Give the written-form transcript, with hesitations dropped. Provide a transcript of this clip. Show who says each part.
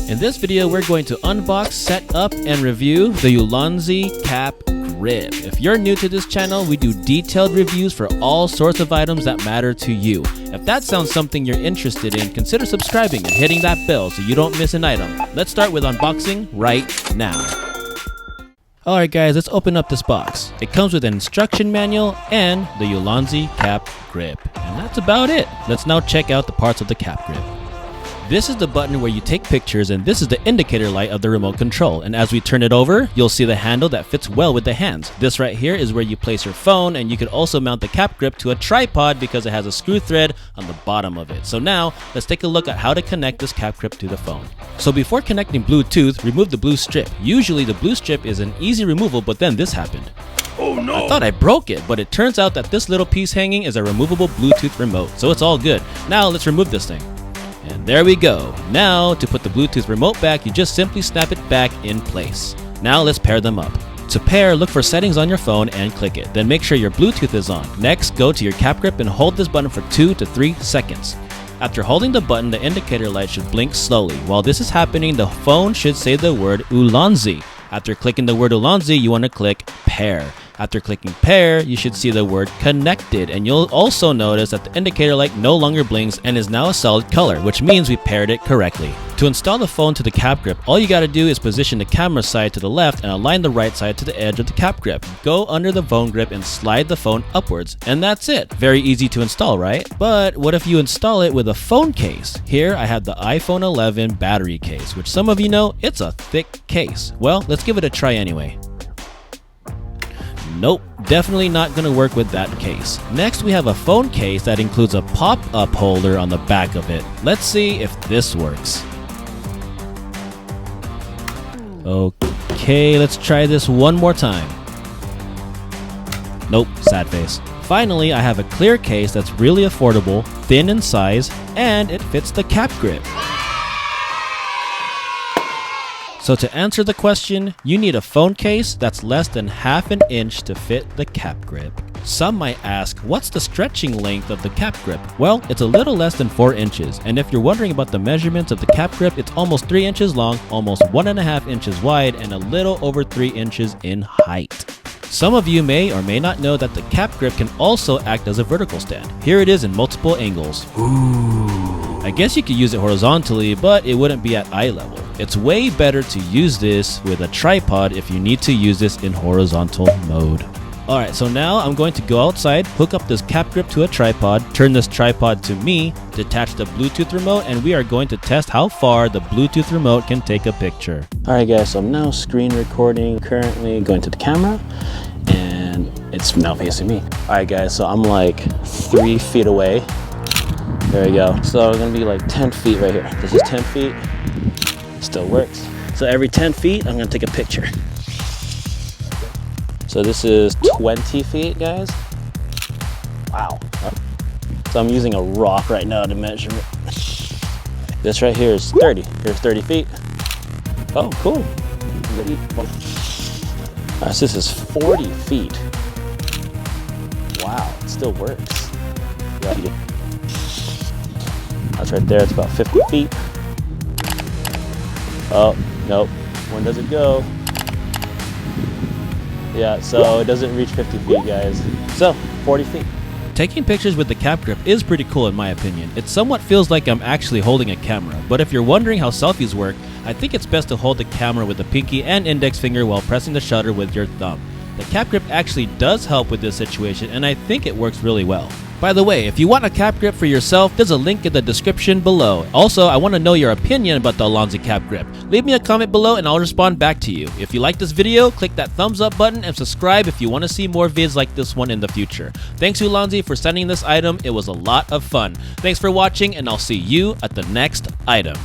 Speaker 1: In this video, we're going to unbox, set up, and review the ULANZI Cap Grip. If you're new to this channel, we do detailed reviews for all sorts of items that matter to you. If that sounds something you're interested in, consider subscribing and hitting that bell so you don't miss an item. Let's start with unboxing right now. Alright guys, let's open up this box. It comes with an instruction manual and the ULANZI Cap Grip. And that's about it. Let's now check out the parts of the Cap Grip. This is the button where you take pictures, and this is the indicator light of the remote control. And as we turn it over, you'll see the handle that fits well with the hands. This right here is where you place your phone, and you can also mount the Cap Grip to a tripod because it has a screw thread on the bottom of it. So now, let's take a look at how to connect this Cap Grip to the phone. So before connecting Bluetooth, remove the blue strip. Usually the blue strip is an easy removal, but then this happened. Oh no! I thought I broke it, but it turns out that this little piece hanging is a removable Bluetooth remote, so it's all good. Now let's remove this thing. And there we go. Now, to put the Bluetooth remote back, you just simply snap it back in place. Now let's pair them up. To pair, look for settings on your phone and click it. Then make sure your Bluetooth is on. Next, go to your Cap Grip and hold this button for 2 to 3 seconds. After holding the button, the indicator light should blink slowly. While this is happening, the phone should say the word ULANZI. After clicking the word ULANZI, you want to click pair. After clicking pair, you should see the word connected, and you'll also notice that the indicator light no longer blinks and is now a solid color, which means we paired it correctly. To install the phone to the Cap Grip, all you gotta do is position the camera side to the left and align the right side to the edge of the Cap Grip. Go under the phone grip and slide the phone upwards, and that's it. Very easy to install, right? But what if you install it with a phone case? Here I have the iPhone 11 battery case, which some of you know, it's a thick case. Well, let's give it a try anyway. Nope, definitely not going to work with that case. Next, we have a phone case that includes a pop-up holder on the back of it. Let's see if this works. Okay, let's try this one more time. Nope, sad face. Finally, I have a clear case that's really affordable, thin in size, and it fits the Cap Grip. So to answer the question, you need a phone case that's less than ½ an inch to fit the Cap Grip. Some might ask, what's the stretching length of the Cap Grip? Well, it's a little less than 4 inches, and if you're wondering about the measurements of the Cap Grip, it's almost 3 inches long, almost 1½ inches wide, and a little over 3 inches in height. Some of you may or may not know that the Cap Grip can also act as a vertical stand. Here it is in multiple angles. Ooh. I guess you could use it horizontally, but it wouldn't be at eye level. It's way better to use this with a tripod if you need to use this in horizontal mode. Alright, so now I'm going to go outside, hook up this Cap Grip to a tripod, turn this tripod to me, detach the Bluetooth remote, and we are going to test how far the Bluetooth remote can take a picture. Alright guys, so I'm now screen recording, currently going to the camera, and it's now facing me. Alright guys, so I'm like 3 feet away. There we go. So we're gonna be like 10 feet right here. This is 10 feet. Still works. So every 10 feet, I'm gonna take a picture. So this is 20 feet, guys. Wow. So I'm using a rock right now to measure it. This right here is 30. Here's 30 feet. Oh, cool. So this is 40 feet. Wow, it still works. That's right there, it's about 50 feet. Oh, nope. When does it go? Yeah, so it doesn't reach 50 feet, guys. So, 40 feet. Taking pictures with the Cap Grip is pretty cool in my opinion. It somewhat feels like I'm actually holding a camera, but if you're wondering how selfies work, I think it's best to hold the camera with the pinky and index finger while pressing the shutter with your thumb. The Cap Grip actually does help with this situation, and I think it works really well. By the way, if you want a Cap Grip for yourself, there's a link in the description below. Also, I want to know your opinion about the ULANZI Cap Grip. Leave me a comment below and I'll respond back to you. If you like this video, click that thumbs up button and subscribe if you want to see more vids like this one in the future. Thanks ULANZI for sending this item. It was a lot of fun. Thanks for watching, and I'll see you at the next item.